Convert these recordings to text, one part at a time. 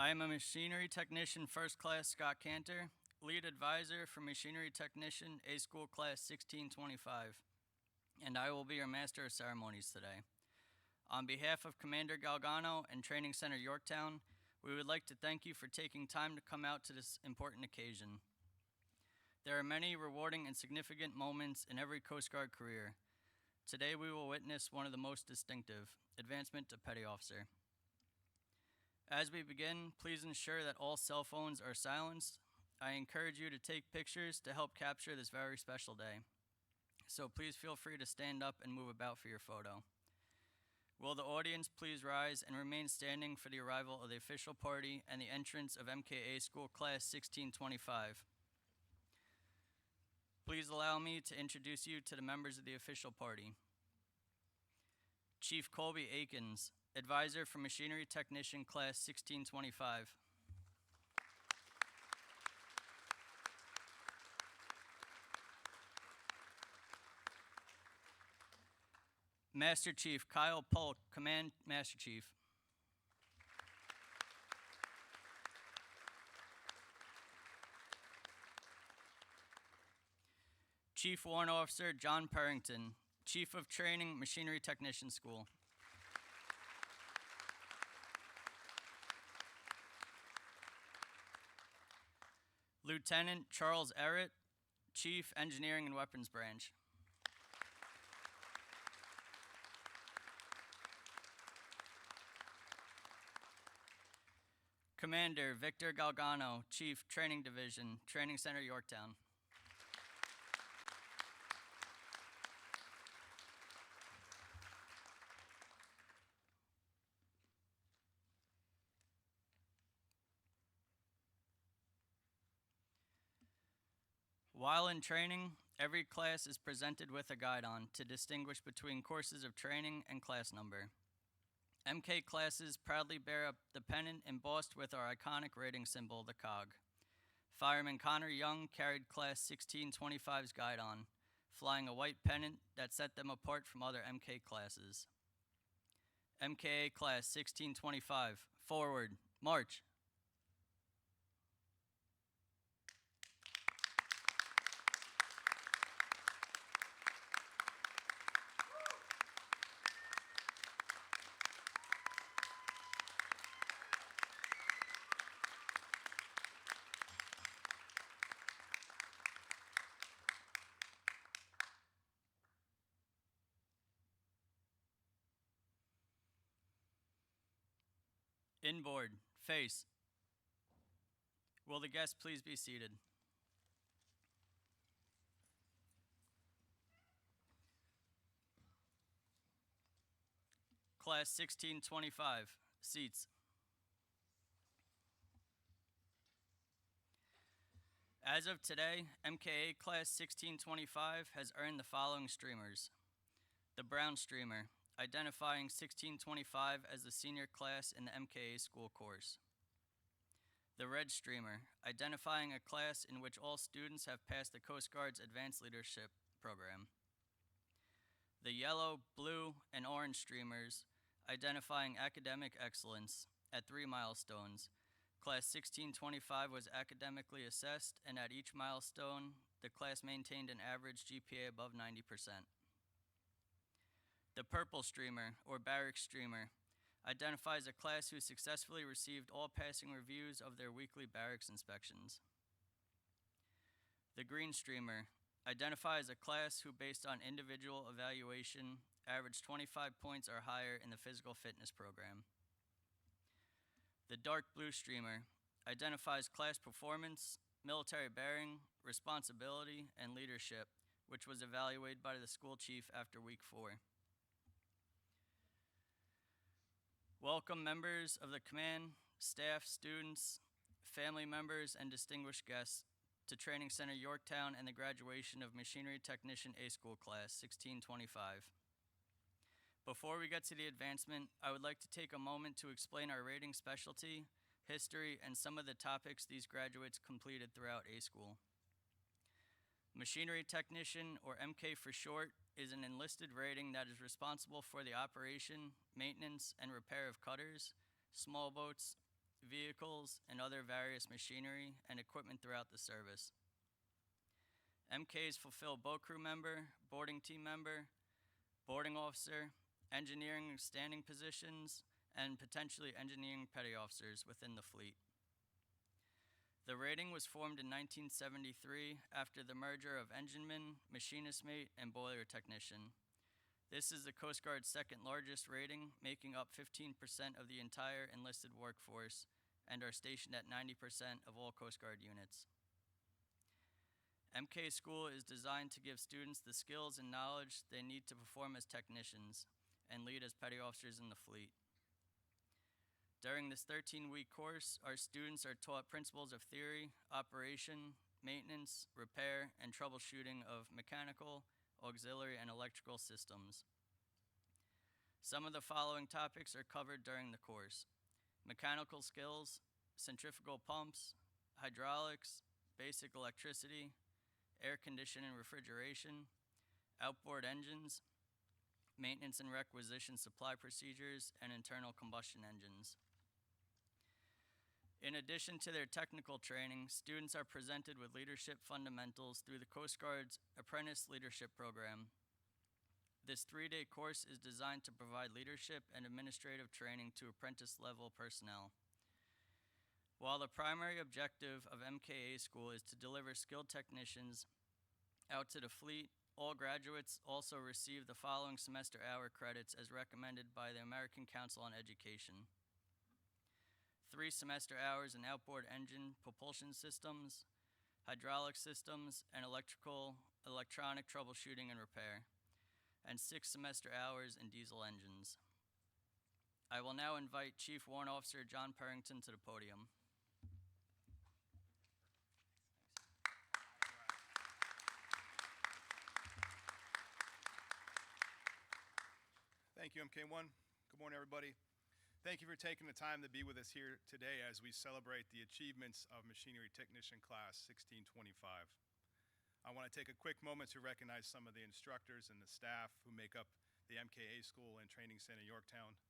I am a machinery technician first class Scott Cantor, lead advisor for machinery technician A School Class 1625, and I will be your master of ceremonies today. On behalf of Commander Galgano and Training Center Yorktown, we would like to thank you for taking time to come out to this important occasion. There are many rewarding and significant moments in every Coast Guard career. Today we will witness one of the most distinctive, advancement to Petty Officer. As we begin, please ensure that all cell phones are silenced. I encourage you to take pictures to help capture this very special day. So please feel free to stand up and move about for your photo. Will the audience please rise and remain standing for the arrival of the official party and the entrance of MKA School Class 1625. Please allow me to introduce you to the members of the official party. Chief Colby Akins, Advisor for Machinery Technician Class 1625. Master Chief Kyle Polk, Command Master Chief. Chief Warrant Officer John Perrington, Chief of Training, Machinery Technician School. Lieutenant Charles Errett, Chief Engineering and Weapons Branch. Commander Victor Galgano, Chief Training Division, Training Center Yorktown. While in training, every class is presented with a guidon to distinguish between courses of training and class number. MK classes proudly bear up the pennant embossed with our iconic rating symbol, the COG. Fireman Connor Young carried Class 1625's guidon, flying a white pennant that set them apart from other MK classes. MKA Class 1625, forward, march. Inboard, face. Will the guests please be seated? Class 1625, seats. As of today, MKA Class 1625 has earned the following streamers. The brown streamer, identifying 1625 as the senior class in the MKA school course. The red streamer, identifying a class in which all students have passed the Coast Guard's Advanced Leadership Program. The yellow, blue, and orange streamers, identifying academic excellence at 3 milestones. Class 1625 was academically assessed, and at each milestone, the class maintained an average GPA above 90%. The purple streamer, or barracks streamer, identifies a class who successfully received all passing reviews of their weekly barracks inspections. The green streamer identifies a class who, based on individual evaluation, averaged 25 points or higher in the physical fitness program. The dark blue streamer identifies class performance, military bearing, responsibility, and leadership, which was evaluated by the school chief after week 4. Welcome members of the command, staff, students, family members, and distinguished guests to Training Center Yorktown and the graduation of Machinery Technician A School Class 1625. Before we get to the advancement, I would like to take a moment to explain our rating specialty, history, and some of the topics these graduates completed throughout A School. Machinery Technician, or MK for short, is an enlisted rating that is responsible for the operation, maintenance, and repair of cutters, small boats, vehicles, and other various machinery and equipment throughout the service. MKs fulfill boat crew member, boarding team member, boarding officer, engineering standing positions, and potentially engineering petty officers within the fleet. The rating was formed in 1973 after the merger of engineman, machinist mate, and boiler technician. This is the Coast Guard's second largest rating, making up 15% of the entire enlisted workforce and are stationed at 90% of all Coast Guard units. MK School is designed to give students the skills and knowledge they need to perform as technicians and lead as petty officers in the fleet. During this 13-week course, our students are taught principles of theory, operation, maintenance, repair, and troubleshooting of mechanical, auxiliary, and electrical systems. Some of the following topics are covered during the course: mechanical skills, centrifugal pumps, hydraulics, basic electricity, air conditioning and refrigeration, outboard engines, maintenance and requisition supply procedures, and internal combustion engines. In addition to their technical training, students are presented with leadership fundamentals through the Coast Guard's Apprentice Leadership Program. This 3-day course is designed to provide leadership and administrative training to apprentice-level personnel. While the primary objective of MKA School is to deliver skilled technicians out to the fleet, all graduates also receive the following semester hour credits as recommended by the American Council on Education: 3 semester hours in outboard engine propulsion systems, hydraulic systems, and electronic troubleshooting and repair, and 6 semester hours in diesel engines. I will now invite Chief Warrant Officer John Perrington to the podium. Thank you, MK1. Good morning, everybody. Thank you for taking the time to be with us here today as we celebrate the achievements of Machinery Technician Class 1625. I want to take a quick moment to recognize some of the instructors and the staff who make up the MKA School and Training Center Yorktown.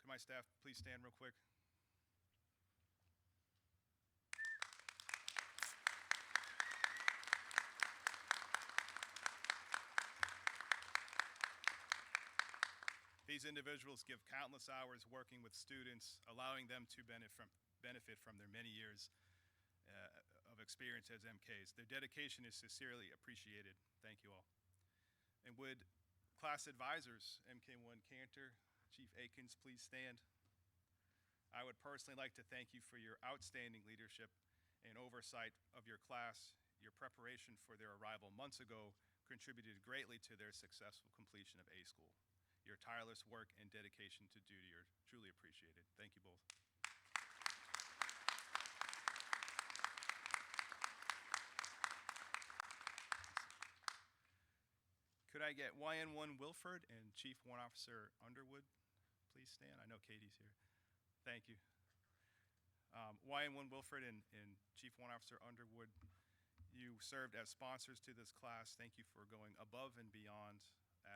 Could my staff please stand real quick? These individuals give countless hours working with students, allowing them to benefit from their many years of experience as MKs. Their dedication is sincerely appreciated. Thank you all. And would class advisors, MK1 Cantor, Chief Akins, please stand? I would personally like to thank you for your outstanding leadership and oversight of your class. Your preparation for their arrival months ago contributed greatly to their successful completion of A School. Your tireless work and dedication to duty are truly appreciated. Thank you both. Could I get YN1 Wilford and Chief Warrant Officer Underwood please stand? I know Katie's here. Thank you. YN1 Wilford and Chief Warrant Officer Underwood, you served as sponsors to this class. Thank you for going above and beyond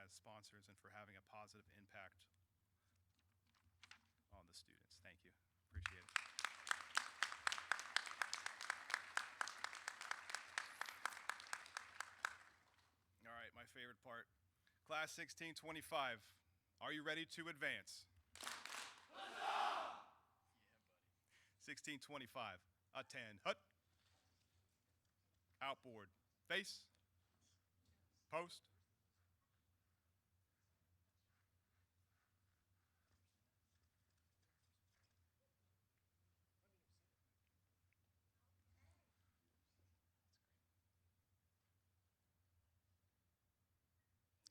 as sponsors and for having a positive impact on the students. Thank you. Appreciate it. All right, my favorite part. Class 1625, are you ready to advance? Let's go! Yeah, buddy. 1625, attend hut, outboard, face, post,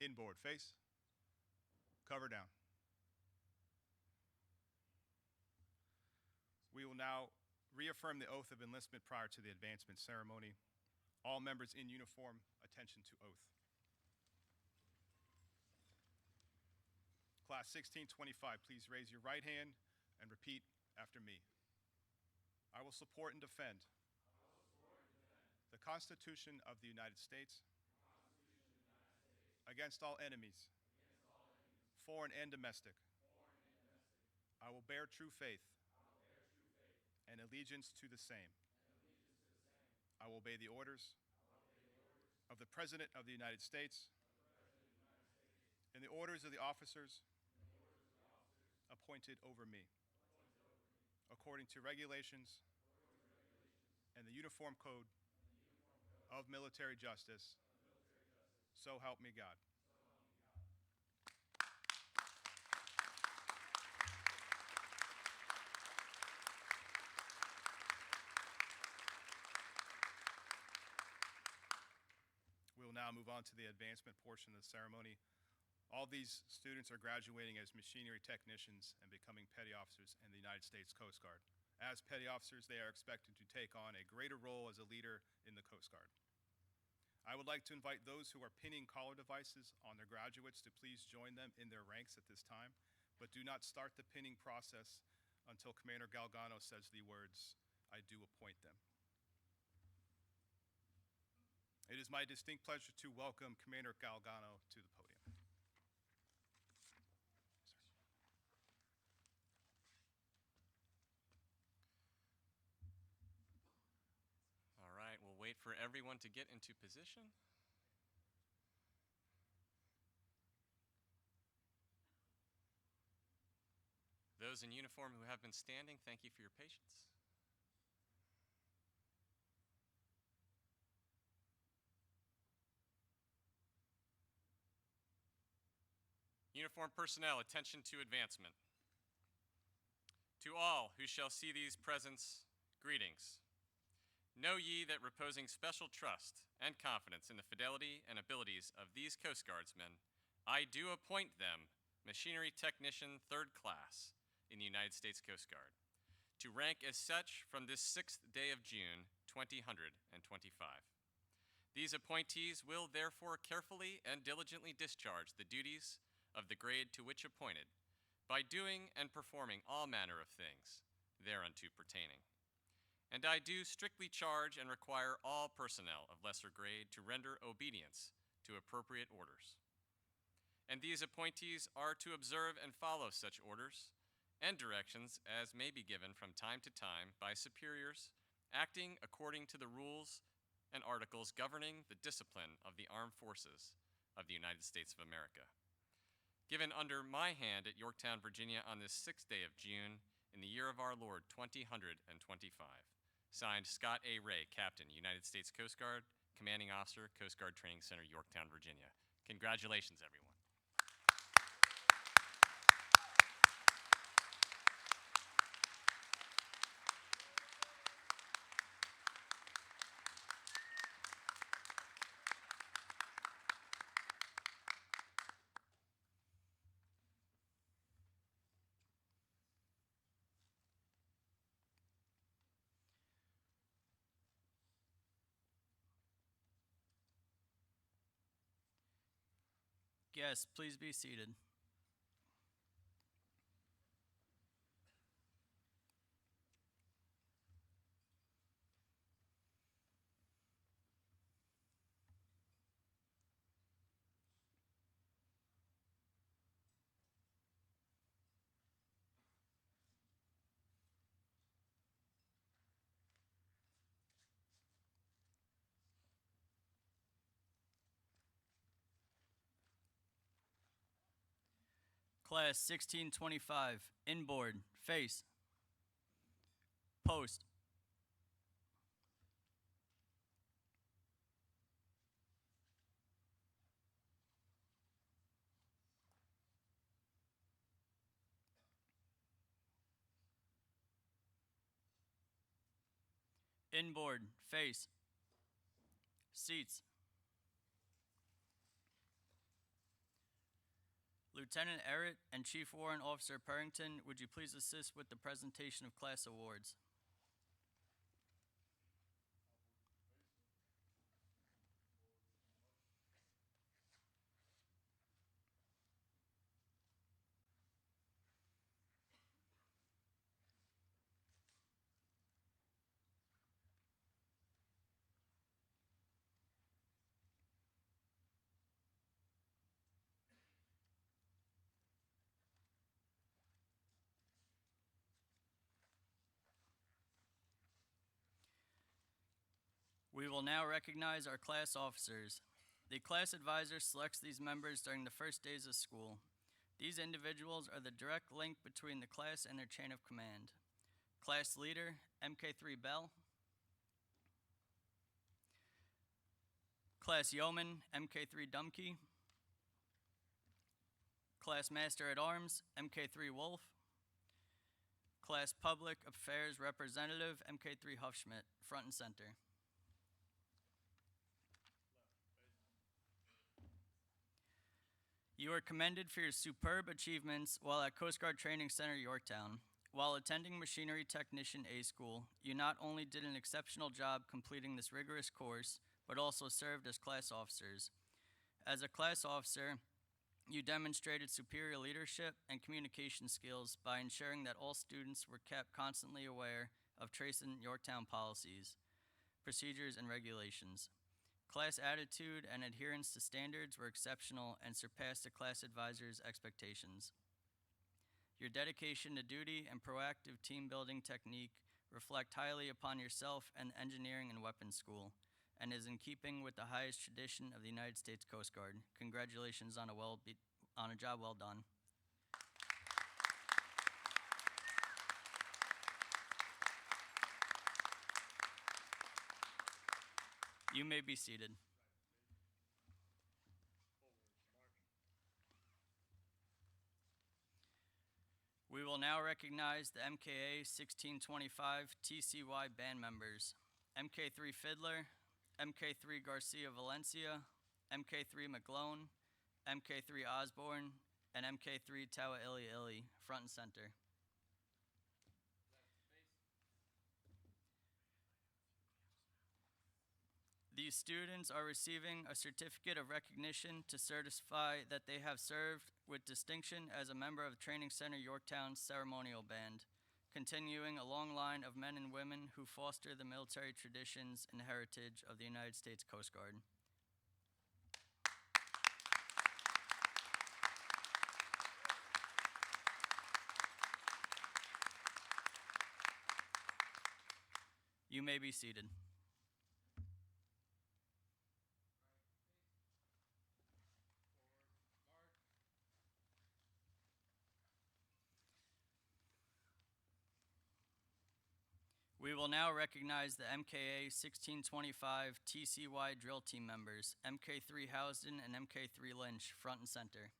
inboard, face, cover down. We will now reaffirm the oath of enlistment prior to the advancement ceremony. All members in uniform, attention to oath. Class 1625, please raise your right hand and repeat after me. I will support and defend the Constitution of the United States against all enemies, foreign and domestic. I will bear true faith and allegiance to the same. I will obey the orders of the President of the United States and the orders of the officers appointed over me, according to regulations and the Uniform Code of Military Justice. So help me God. We will now move on to the advancement portion of the ceremony. All these students are graduating as machinery technicians and becoming petty officers in the United States Coast Guard. As petty officers, they are expected to take on a greater role as a leader in the Coast Guard. I would like to invite those who are pinning collar devices on their graduates to please join them in their ranks at this time, but do not start the pinning process until Commander Galgano says the words, "I do appoint them." It is my distinct pleasure to welcome Commander Galgano to the podium. All right, we'll wait for everyone to get into position. Those in uniform who have been standing, thank you for your patience. Uniform personnel, attention to advancement. To all who shall see these presents, greetings. Know ye that reposing special trust and confidence in the fidelity and abilities of these Coast Guardsmen, I do appoint them Machinery Technician 3rd Class in the United States Coast Guard, to rank as such from this 6th day of June, 2025. These appointees will therefore carefully and diligently discharge the duties of the grade to which appointed, by doing and performing all manner of things thereunto pertaining. And I do strictly charge and require all personnel of lesser grade to render obedience to appropriate orders. And these appointees are to observe and follow such orders and directions as may be given from time to time by superiors acting according to the rules and articles governing the discipline of the armed forces of the United States of America, given under my hand at Yorktown, Virginia on this 6th day of June in the year of our Lord 2025. Signed, Scott A. Ray, Captain, United States Coast Guard, Commanding Officer, Coast Guard Training Center, Yorktown, Virginia. Congratulations, everyone. Guests, please be seated. Class 1625, inboard, face, post. Inboard, face, seats. Lieutenant Errett and Chief Warrant Officer Perrington, would you please assist with the presentation of class awards? We will now recognize our class officers. The class advisor selects these members during the first days of school. These individuals are the direct link between the class and their chain of command. Class leader, MK3 Bell. Class yeoman, MK3 Dumke. Class master at arms, MK3 Wolf. Class public affairs representative, MK3 Huffschmidt, front and center. You are commended for your superb achievements while at Coast Guard Training Center, Yorktown. While attending Machinery Technician A School, you not only did an exceptional job completing this rigorous course, but also served as class officers. As a class officer, you demonstrated superior leadership and communication skills by ensuring that all students were kept constantly aware of tracing Yorktown policies, procedures, and regulations. Class attitude and adherence to standards were exceptional and surpassed the class advisor's expectations. Your dedication to duty and proactive team building technique reflect highly upon yourself and the Engineering and Weapons School, and is in keeping with the highest tradition of the United States Coast Guard. Congratulations on a job well done. You may be seated. We will now recognize the MKA 1625 TCY band members. MK3 Fiddler, MK3 Garcia Valencia, MK3 McGlone, MK3 Osborne, and MK3 Tawa Ili Ili, front and center. These students are receiving a certificate of recognition to certify that they have served with distinction as a member of Training Center Yorktown's ceremonial band, continuing a long line of men and women who foster the military traditions and heritage of the United States Coast Guard. You may be seated. We will now recognize the MKA 1625 TCY drill team members, MK3 Housden and MK3 Lynch, front and center.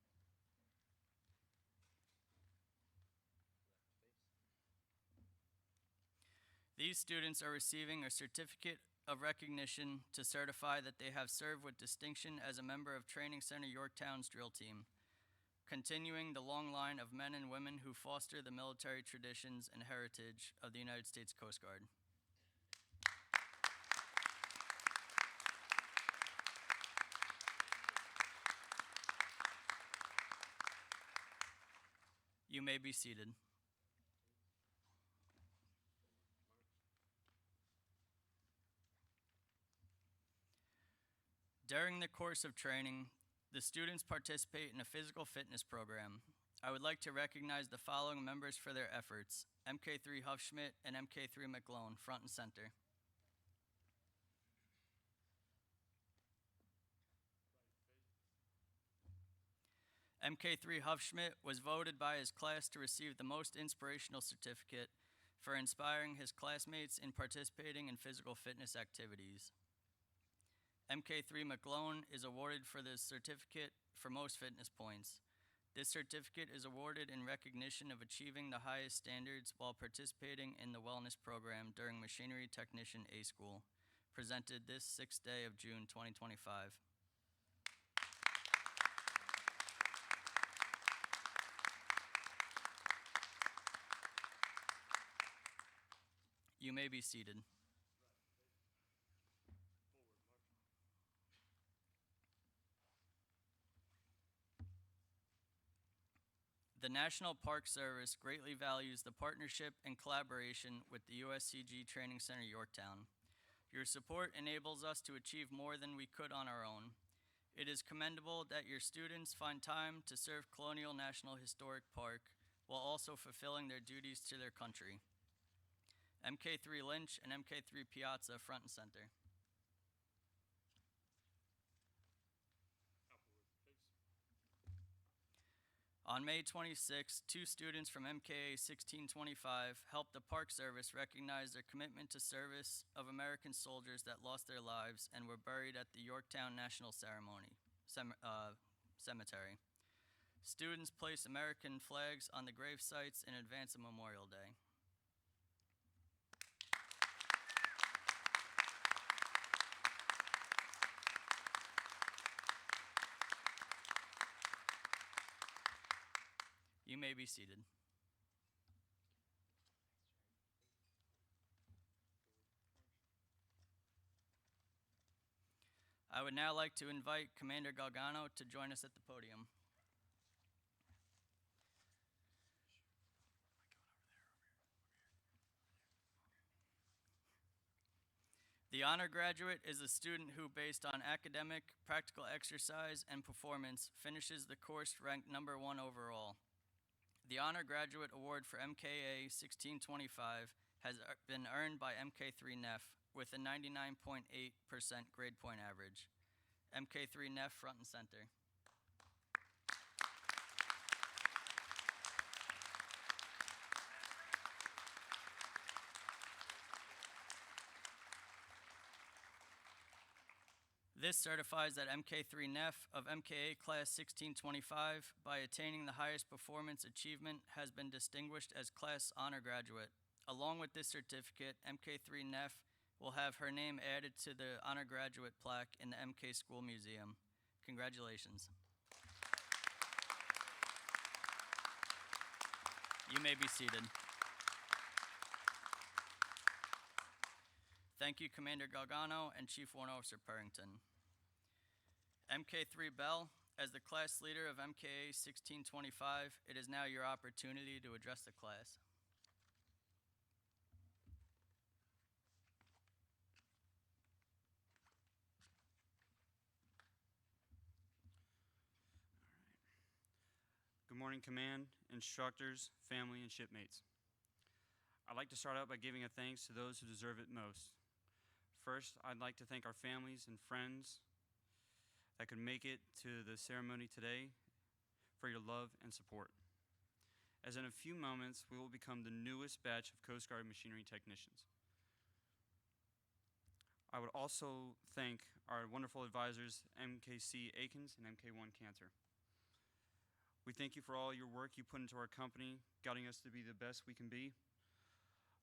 These students are receiving a certificate of recognition to certify that they have served with distinction as a member of Training Center Yorktown's drill team, continuing the long line of men and women who foster the military traditions and heritage of the United States Coast Guard. You may be seated. During the course of training, the students participate in a physical fitness program. I would like to recognize the following members for their efforts: MK3 Huffschmidt and MK3 McGlone, front and center. MK3 Huffschmidt was voted by his class to receive the most inspirational certificate for inspiring his classmates in participating in physical fitness activities. MK3 McGlone is awarded for the certificate for most fitness points. This certificate is awarded in recognition of achieving the highest standards while participating in the wellness program during Machinery Technician A School, presented this 6th day of June 2025. You may be seated. The National Park Service greatly values the partnership and collaboration with the USCG Training Center Yorktown. Your support enables us to achieve more than we could on our own. It is commendable that your students find time to serve Colonial National Historic Park while also fulfilling their duties to their country. MK3 Lynch and MK3 Piazza, front and center. On May 26, two students from MKA 1625 helped the Park Service recognize their commitment to service of American soldiers that lost their lives and were buried at the Yorktown National Cemetery. Students placed American flags on the grave sites in advance of Memorial Day. You may be seated. I would now like to invite Commander Galgano to join us at the podium. The honor graduate is a student who, based on academic, practical exercise, and performance, finishes the course ranked number 1 overall. The honor graduate award for MKA 1625 has been earned by MK3NEF with a 99.8% grade point average. MK3NEF front and center. This certifies that MK3NEF of MKA Class 1625, by attaining the highest performance achievement, has been distinguished as Class Honor Graduate. Along with this certificate, MK3NEF will have her name added to the Honor Graduate plaque in the MK School Museum. Congratulations. You may be seated. Thank you, Commander Galgano and Chief Warrant Officer Purrington. MK3 Bell, as the class leader of MKA 1625, it is now your opportunity to address the class. Good morning, Command, instructors, family, and shipmates. I'd like to start out by giving a thanks to those who deserve it most. First, I'd like to thank our families and friends that could make it to the ceremony today for your love and support. As in a few moments, we will become the newest batch of Coast Guard machinery technicians. I would also thank our wonderful advisors, MKC Akins and MK1 Cantor. We thank you for all your work you put into our company, guiding us to be the best we can be.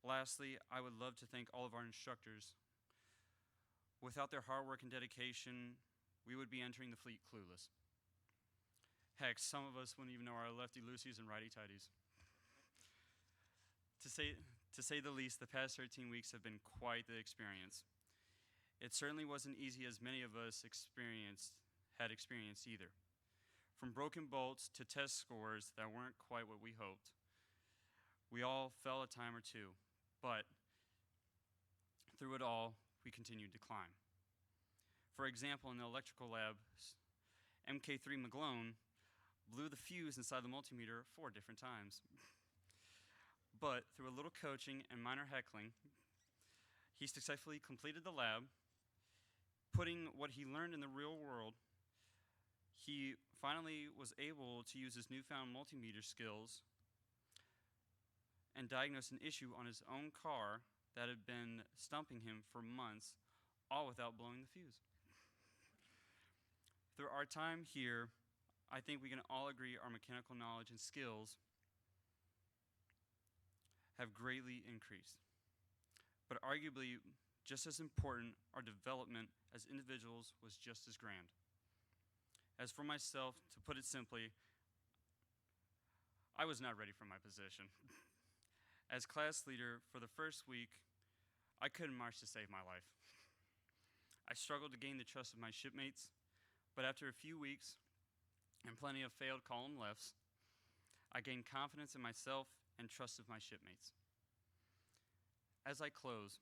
Lastly, I would love to thank all of our instructors. Without their hard work and dedication, we would be entering the fleet clueless. Heck, some of us wouldn't even know our lefty-loosies and righty-tighties. To say the least, the past 13 weeks have been quite the experience. It certainly wasn't easy, as many of us had experienced either. From broken bolts to test scores that weren't quite what we hoped. We all fell a time or two, but through it all, we continued to climb. For example, in the electrical lab, MK3 McGlone blew the fuse inside the multimeter 4 different times. But through a little coaching and minor heckling, he successfully completed the lab, putting what he learned in the real world. He finally was able to use his newfound multimeter skills and diagnose an issue on his own car that had been stumping him for months, all without blowing the fuse. Through our time here, I think we can all agree our mechanical knowledge and skills have greatly increased. But arguably, just as important, our development as individuals was just as grand. As for myself, to put it simply, I was not ready for my position. As class leader for the first week, I couldn't march to save my life. I struggled to gain the trust of my shipmates, but after a few weeks and plenty of failed column lefts, I gained confidence in myself and trust of my shipmates. As I close,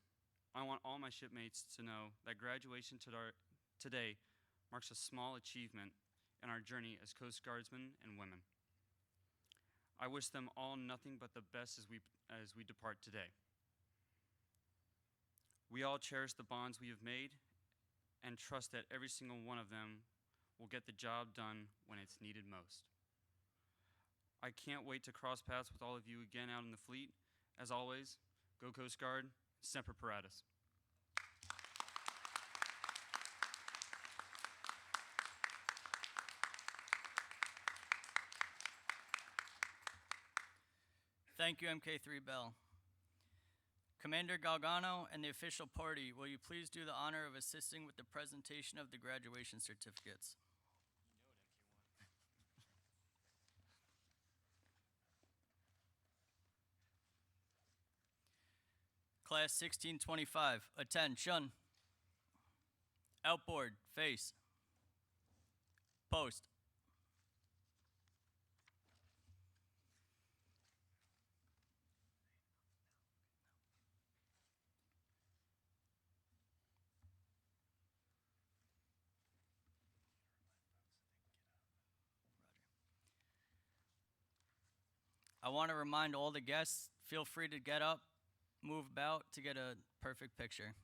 I want all my shipmates to know that graduation today marks a small achievement in our journey as Coast Guardsmen and women. I wish them all nothing but the best as we depart today. We all cherish the bonds we have made and trust that every single one of them will get the job done when it's needed most. I can't wait to cross paths with all of you again out in the fleet. As always, go Coast Guard, Semper Paratus. Thank you, MK3 Bell. Commander Galgano and the official party, will you please do the honor of assisting with the presentation of the graduation certificates? Class 1625, attention. Outboard, face. Post. I want to remind all the guests, feel free to get up, move about to get a perfect picture.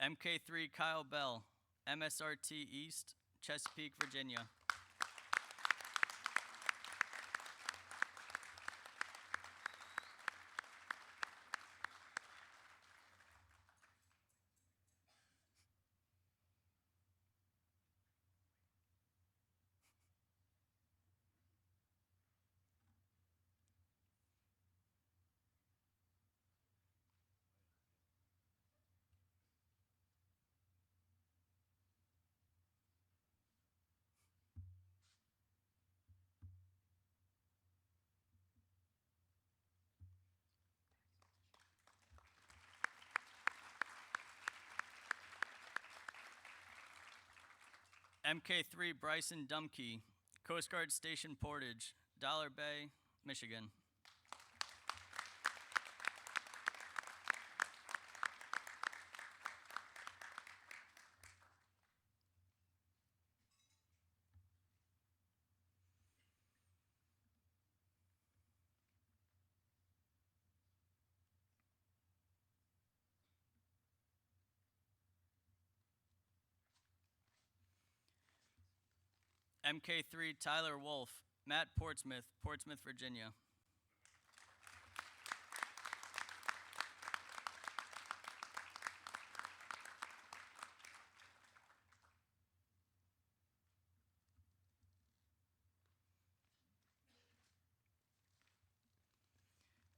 MK3 Kyle Bell, MSRT East, Chesapeake, Virginia. MK3 Bryson Dumkey, Coast Guard Station Portage, Dollar Bay, Michigan. MK3 Tyler Wolf, Matt Portsmouth, Portsmouth, Virginia.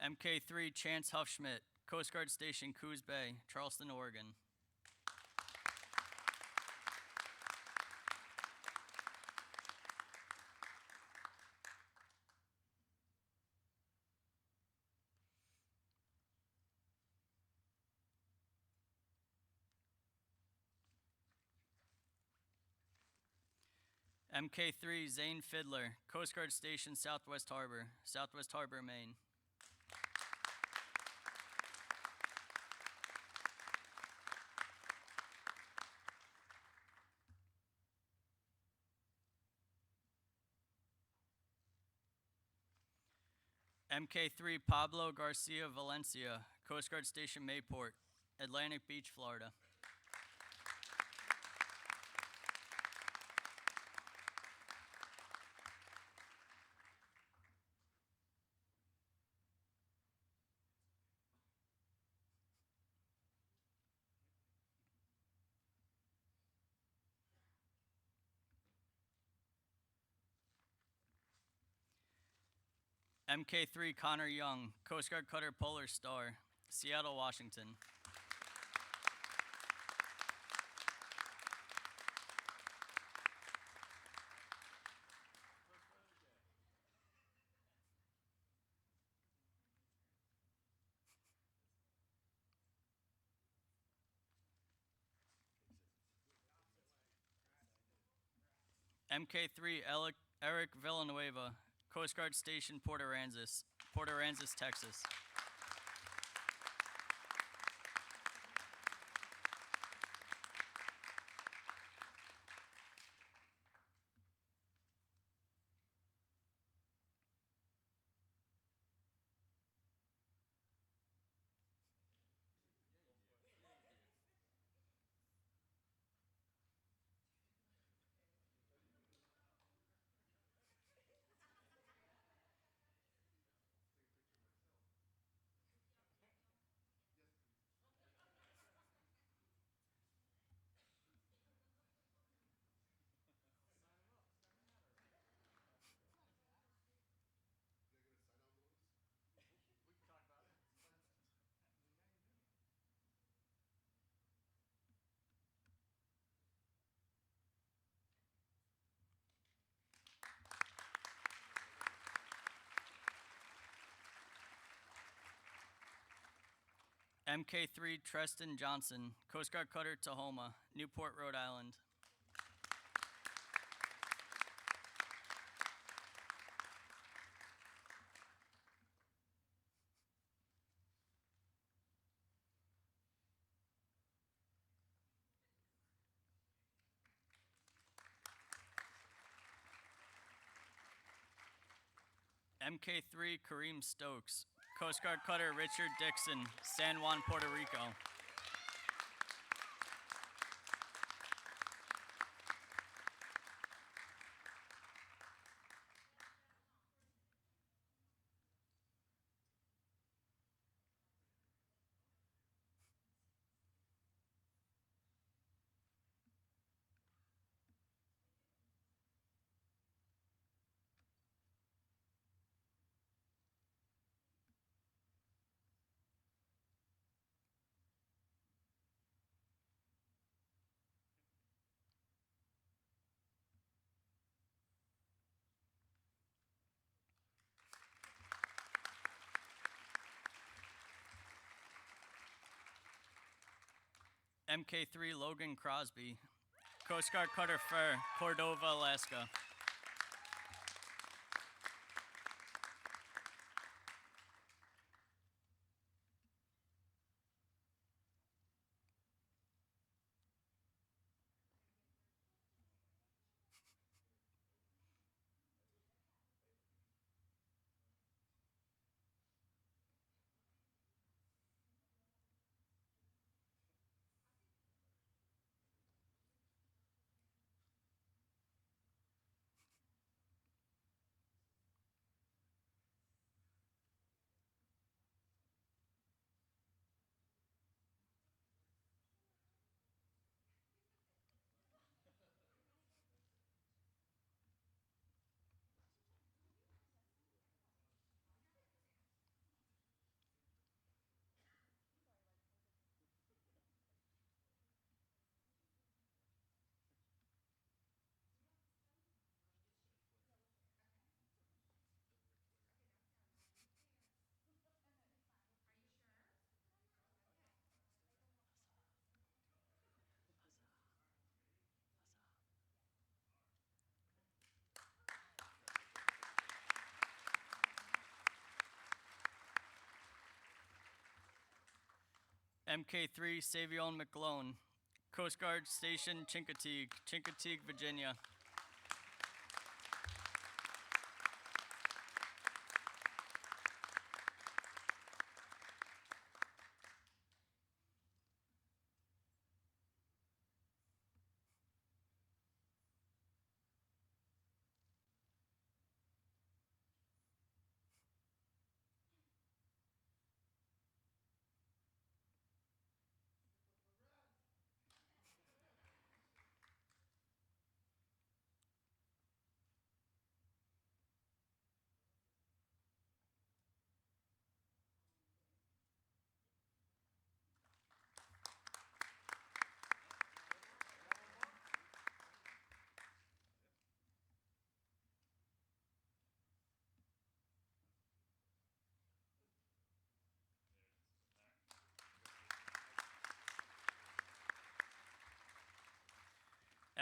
MK3 Chance Huffschmidt, Coast Guard Station Coos Bay, Charleston, Oregon. MK3 Zane Fiddler, Coast Guard Station Southwest Harbor, Maine. MK3 Pablo Garcia Valencia, Coast Guard Station Mayport, Atlantic Beach, Florida. MK3 Connor Young, Coast Guard Cutter Polar Star, Seattle, Washington. MK3 Eric Villanueva, Coast Guard Station Port Aransas, Texas. MK3 Treston Johnson, Coast Guard Cutter Tahoma, Newport, Rhode Island. MK3 Kareem Stokes, Coast Guard Cutter Richard Dixon, San Juan, Puerto Rico. MK3 Logan Crosby, Coast Guard Cutter Fur, Cordova, Alaska. MK3 Savion McClone, Coast Guard Station Chincoteague, Chincoteague, Virginia.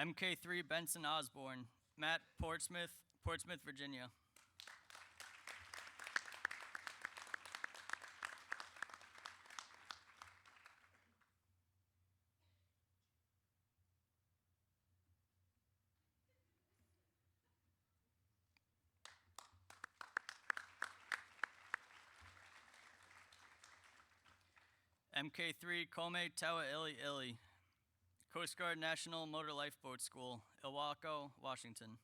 MK3 Benson Osborne, Matt Portsmouth, Portsmouth, Virginia. MK3 Kome Tawa Ili Ili, Coast Guard National Motor Lifeboat School, Ilwaco, Washington.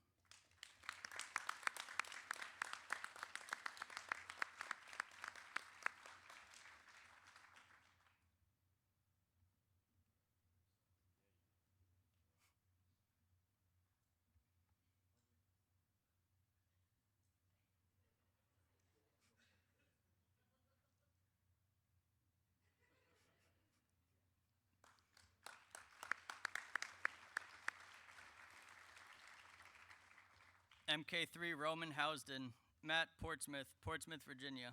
MK3 Roman Housden, Matt Portsmouth, Portsmouth, Virginia.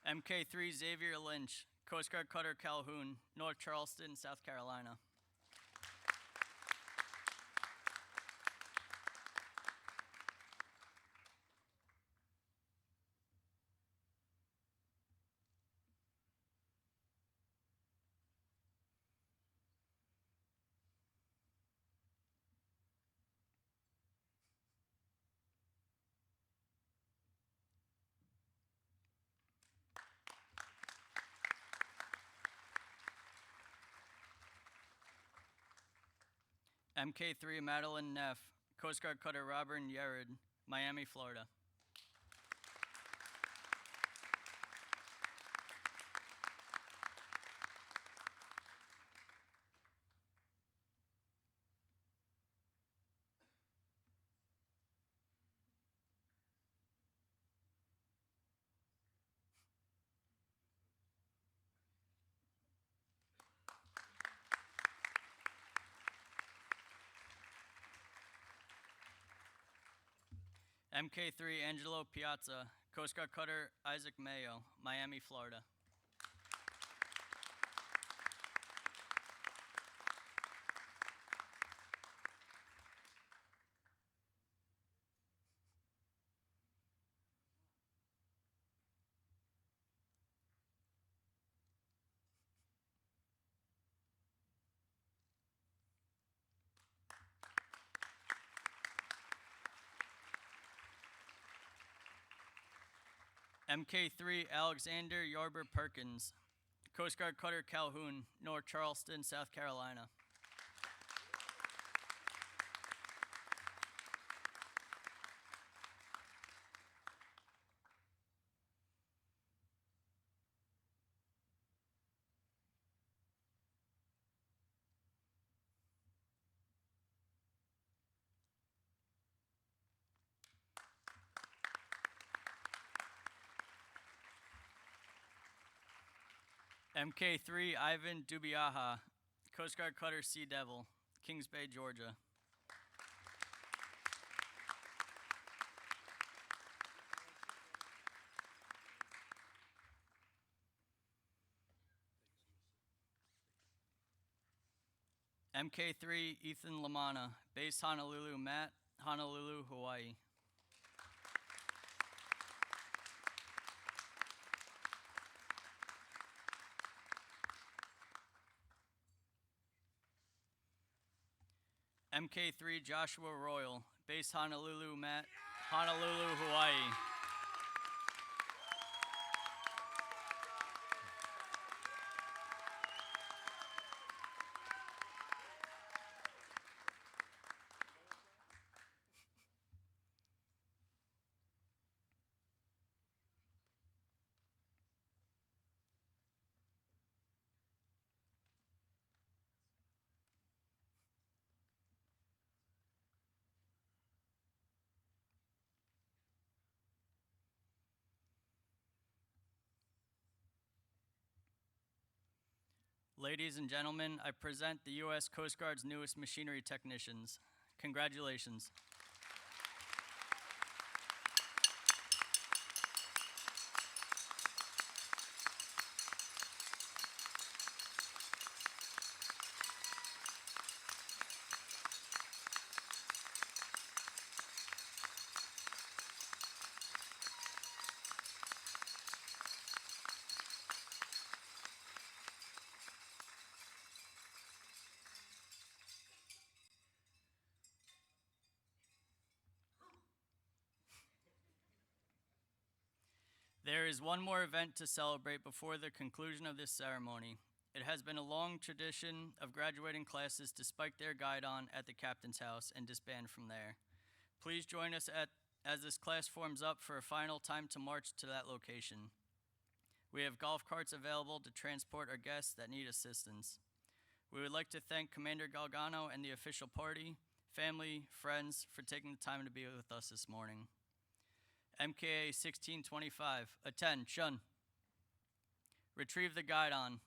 MK3 Xavier Lynch, Coast Guard Cutter Calhoun, North Charleston, South Carolina. MK3 Madeline Neff, Coast Guard Cutter Robert Yared, Miami, Florida. MK3 Angelo Piazza, Coast Guard Cutter Isaac Mayo, Miami, Florida. MK3 Alexander Yarber Perkins, Coast Guard Cutter Calhoun, North Charleston, South Carolina. MK3 Ivan Dubiaha, Coast Guard Cutter Sea Devil, Kings Bay, Georgia. MK3 Ethan Lamana, base Honolulu Matt, Honolulu, Hawaii. MK3 Joshua Royal, base Honolulu Matt, Honolulu, Hawaii. Ladies and gentlemen, I present the U.S. Coast Guard's newest machinery technicians. Congratulations. There is one more event to celebrate before the conclusion of this ceremony. It has been a long tradition of graduating classes to spike their guidon at the captain's house and disband from there. Please join us as this class forms up for a final time to march to that location. We have golf carts available to transport our guests that need assistance. We would like to thank Commander Galgano and the official party, family, friends for taking the time to be with us this morning. MKA 1625, attend, Shun. Retrieve the guidon.